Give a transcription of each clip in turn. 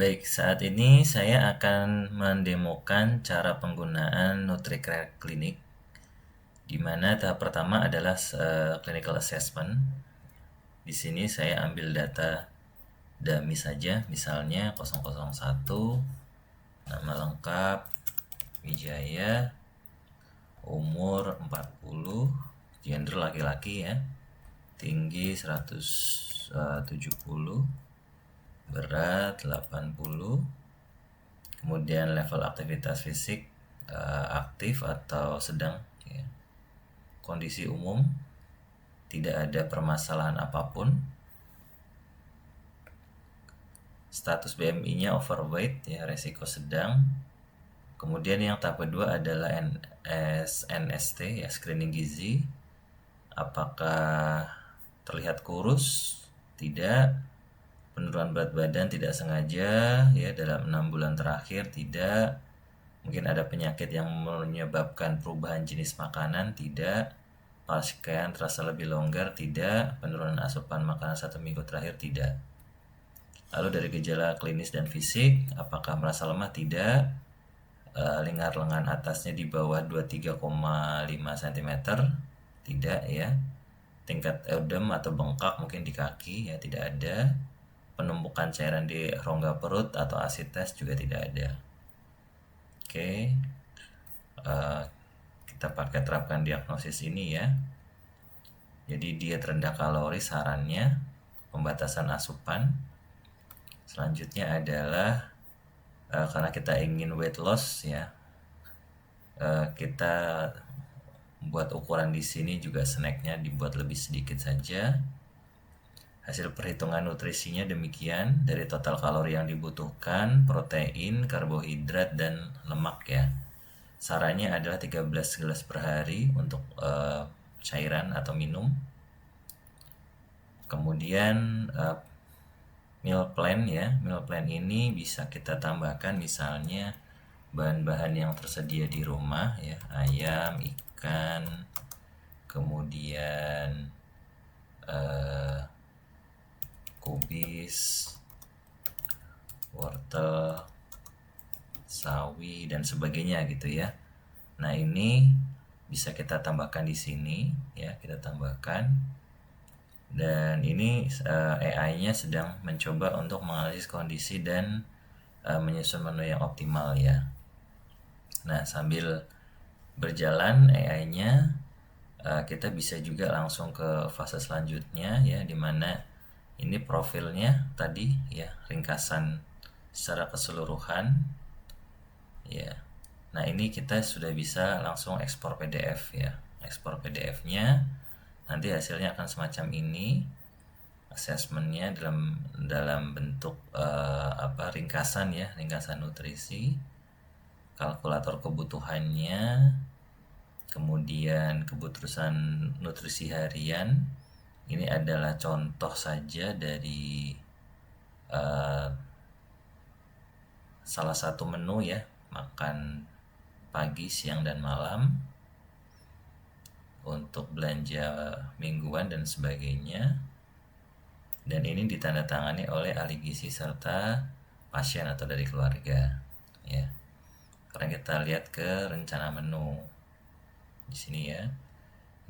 Baik, saat ini saya akan mendemokan cara penggunaan NutriCrack Clinic, di mana tahap pertama adalah clinical assessment. Di sini saya ambil data dummy saja, misalnya 001, nama lengkap, Wijaya, umur 40, gender laki-laki ya, tinggi 170, berat 80, kemudian level aktivitas fisik aktif atau sedang ya. Kondisi umum, tidak ada permasalahan apapun. Status BMI-nya overweight ya, resiko sedang. Kemudian yang tahap kedua adalah NST ya, screening gizi. Apakah terlihat kurus? Tidak. Penurunan berat badan tidak sengaja ya dalam 6 bulan terakhir, tidak. Mungkin ada penyakit yang menyebabkan perubahan jenis makanan, tidak. Pakaian terasa lebih longgar, tidak. Penurunan asupan makanan 1 minggu terakhir, tidak. Lalu dari gejala klinis dan fisik, apakah merasa lemah? Tidak. Lingkar lengan atasnya di bawah 23,5 cm, tidak ya. Tingkat edem atau bengkak mungkin di kaki ya, tidak ada. Penumpukan cairan di rongga perut atau asites juga tidak ada. Oke, kita pakai terapkan diagnosis ini ya. Jadi diet rendah kalori sarannya, pembatasan asupan. Selanjutnya adalah karena kita ingin weight loss ya, kita buat ukuran di sini juga snacknya dibuat lebih sedikit saja. Hasil perhitungan nutrisinya demikian, dari total kalori yang dibutuhkan, protein, karbohidrat, dan lemak ya. Sarannya adalah 13 gelas per hari untuk cairan atau minum. Kemudian meal plan ya, meal plan ini bisa kita tambahkan misalnya bahan-bahan yang tersedia di rumah ya, ayam, ikan, kemudian kubis, wortel, sawi, dan sebagainya gitu ya. Nah, ini bisa kita tambahkan di sini ya, kita tambahkan. Dan ini AI-nya sedang mencoba untuk menganalisis kondisi dan menyusun menu yang optimal ya. Nah, sambil berjalan AI-nya, kita bisa juga langsung ke fase selanjutnya ya, dimana ini profilnya tadi ya, ringkasan secara keseluruhan ya. Nah, ini kita sudah bisa langsung ekspor PDF ya. Ekspor PDF-nya nanti hasilnya akan semacam ini. Assessment-nya dalam bentuk ringkasan ya, ringkasan nutrisi, kalkulator kebutuhannya, kemudian kebutuhan nutrisi harian. Ini adalah contoh saja dari salah satu menu ya, makan pagi, siang, dan malam untuk belanja mingguan dan sebagainya. Dan ini ditandatangani oleh ahli gizi serta pasien atau dari keluarga ya. Sekarang kita lihat ke rencana menu di sini ya.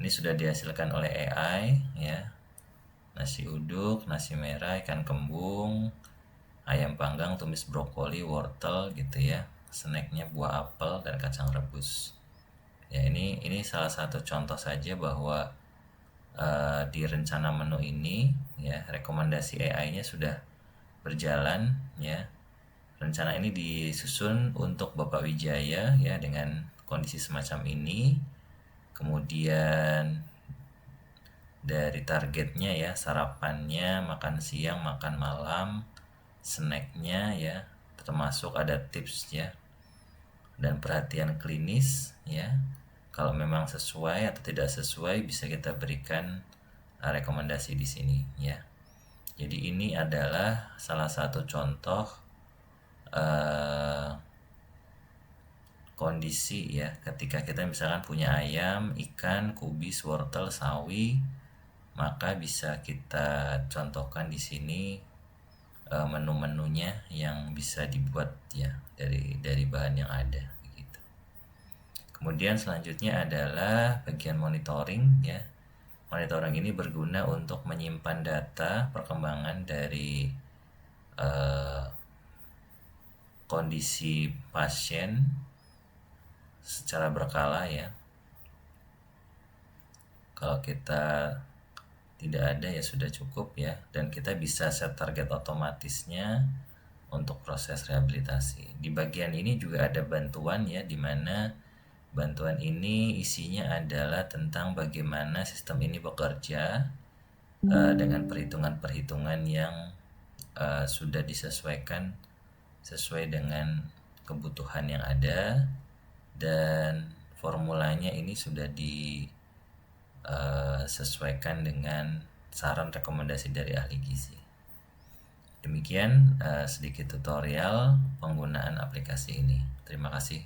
Ini sudah dihasilkan oleh AI ya. Nasi uduk, nasi merah, ikan kembung, ayam panggang, tumis brokoli, wortel gitu ya. Snacknya buah apel dan kacang rebus. Ya, ini salah satu contoh saja bahwa di rencana menu ini ya, rekomendasi AI-nya sudah berjalan ya. Rencana ini disusun untuk Bapak Wijaya ya, dengan kondisi semacam ini. Kemudian dari targetnya ya, sarapannya, makan siang, makan malam, snacknya ya, termasuk ada tips ya, dan perhatian klinis ya. Kalau memang sesuai atau tidak sesuai bisa kita berikan rekomendasi di sini ya. Jadi ini adalah salah satu contoh kondisi ya, ketika kita misalkan punya ayam, ikan, kubis, wortel, sawi, maka bisa kita contohkan di sini menu-menunya yang bisa dibuat ya dari bahan yang ada gitu. Kemudian selanjutnya adalah bagian monitoring ya. Monitoring ini berguna untuk menyimpan data perkembangan dari kondisi pasien secara berkala ya. Kalau kita tidak ada ya sudah cukup ya, dan kita bisa set target otomatisnya untuk proses rehabilitasi. Di bagian ini juga ada bantuan ya, dimana bantuan ini isinya adalah tentang bagaimana sistem ini bekerja dengan perhitungan-perhitungan yang sudah disesuaikan sesuai dengan kebutuhan yang ada, dan formulanya ini sudah disesuaikan dengan saran rekomendasi dari ahli gizi. Demikian sedikit tutorial penggunaan aplikasi ini. Terima kasih.